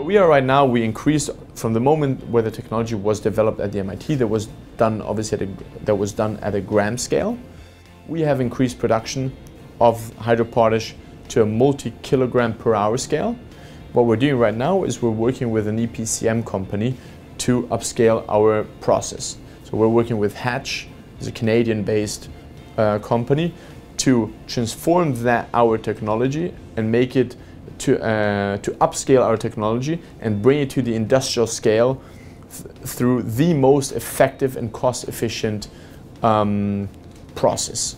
Where we are right now, we increased from the moment where the technology was developed at the MIT, that was done obviously at a gram scale. We have increased production of hydropotash to a multi-kilogram per hour scale. What we're doing right now is we're working with an EPCM company to upscale our process. So we're working with Hatch, it's a Canadian-based company, to transform our technology and make it to upscale our technology and bring it to the industrial scale through the most effective and cost-efficient process.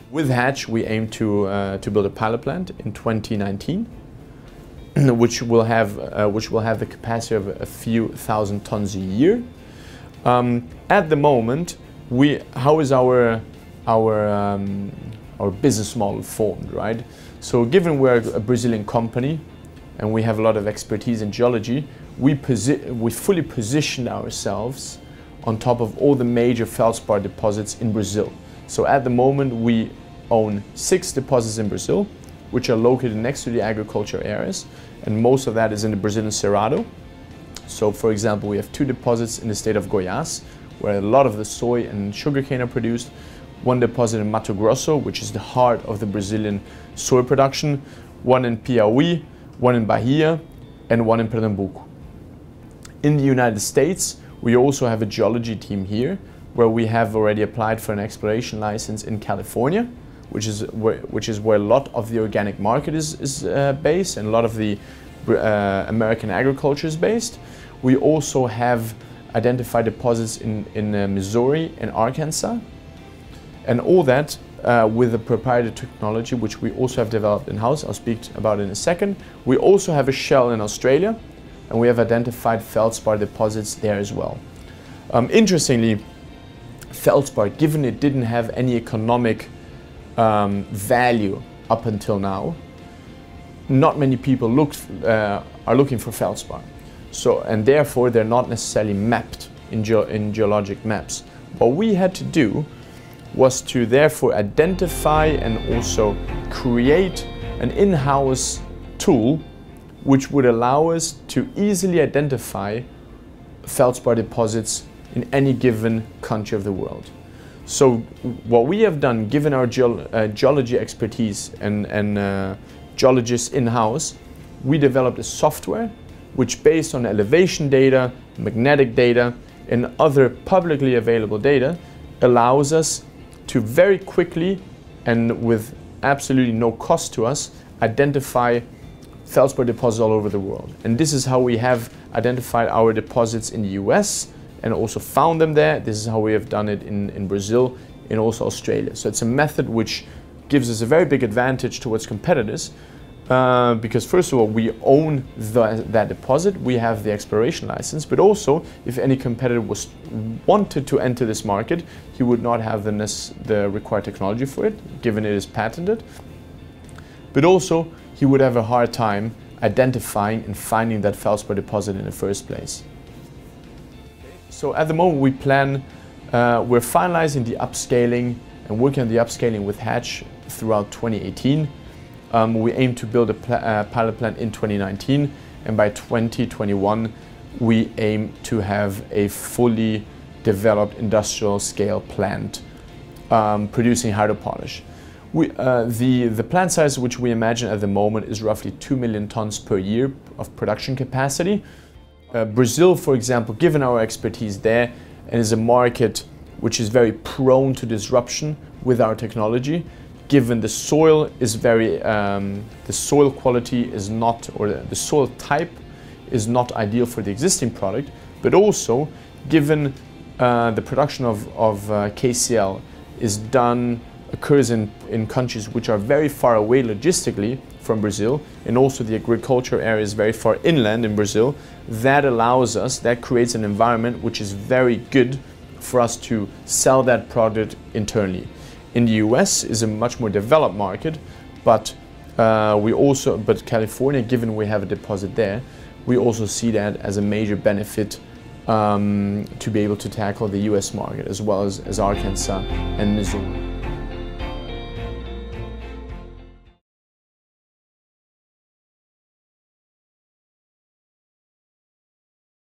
With Hatch, we aim to build a pilot plant in 2019, which will have the capacity of a few thousand tons a year. At the moment, how is our business model formed, right? So given we're a Brazilian company and we have a lot of expertise in geology, we fully positioned ourselves on top of all the major feldspar deposits in Brazil. So at the moment we own 6 deposits in Brazil, which are located next to the agriculture areas, and most of that is in the Brazilian Cerrado. So for example, we have 2 deposits in the state of Goiás, where a lot of the soy and sugarcane are produced. 1 deposit in Mato Grosso, which is the heart of the Brazilian soy production, 1 in Piauí, 1 in Bahia, and 1 in Pernambuco. In the United States, we also have a geology team here, where we have already applied for an exploration license in California, which is where a lot of the organic market is based, and a lot of the American agriculture is based. We also have identified deposits in Missouri and Arkansas. And all that with a proprietary technology, which we also have developed in-house. I'll speak about it in a second. We also have a shell in Australia, and we have identified feldspar deposits there as well. Interestingly, feldspar, given it didn't have any economic value up until now, not many people are looking for feldspar. So, and therefore they're not necessarily mapped in geologic maps. What we had to do was to therefore identify and also create an in-house tool which would allow us to easily identify feldspar deposits in any given country of the world. So what we have done, given our geology expertise and geologists in-house, we developed a software which, based on elevation data, magnetic data, and other publicly available data, allows us to very quickly and with absolutely no cost to us identify feldspar deposits all over the world. And this is how we have identified our deposits in the US and also found them there. This is how we have done it in Brazil and also Australia. So it's a method which gives us a very big advantage towards competitors because first of all, we own that deposit, we have the exploration license, but also if any competitor wanted to enter this market, he would not have the required technology for it, given it is patented, but also he would have a hard time identifying and finding that feldspar deposit in the first place. So at the moment we plan, we're finalizing the upscaling and working on the upscaling with Hatch throughout 2018. We aim to build a pilot plant in 2019, and by 2021 we aim to have a fully developed industrial scale plant producing hydropotash. The plant size which we imagine at the moment is roughly 2 million tons per year of production capacity. Brazil, for example, given our expertise there, and is a market which is very prone to disruption with our technology, given the soil is very, the soil quality is not, or the soil type is not ideal for the existing product, but also given the production of KCl occurs in countries which are very far away logistically from Brazil, and also the agriculture area is very far inland in Brazil, that creates an environment which is very good for us to sell that product internally. In the US is a much more developed market, but California, given we have a deposit there, we also see that as a major benefit to be able to tackle the US market, as well as Arkansas and Missouri.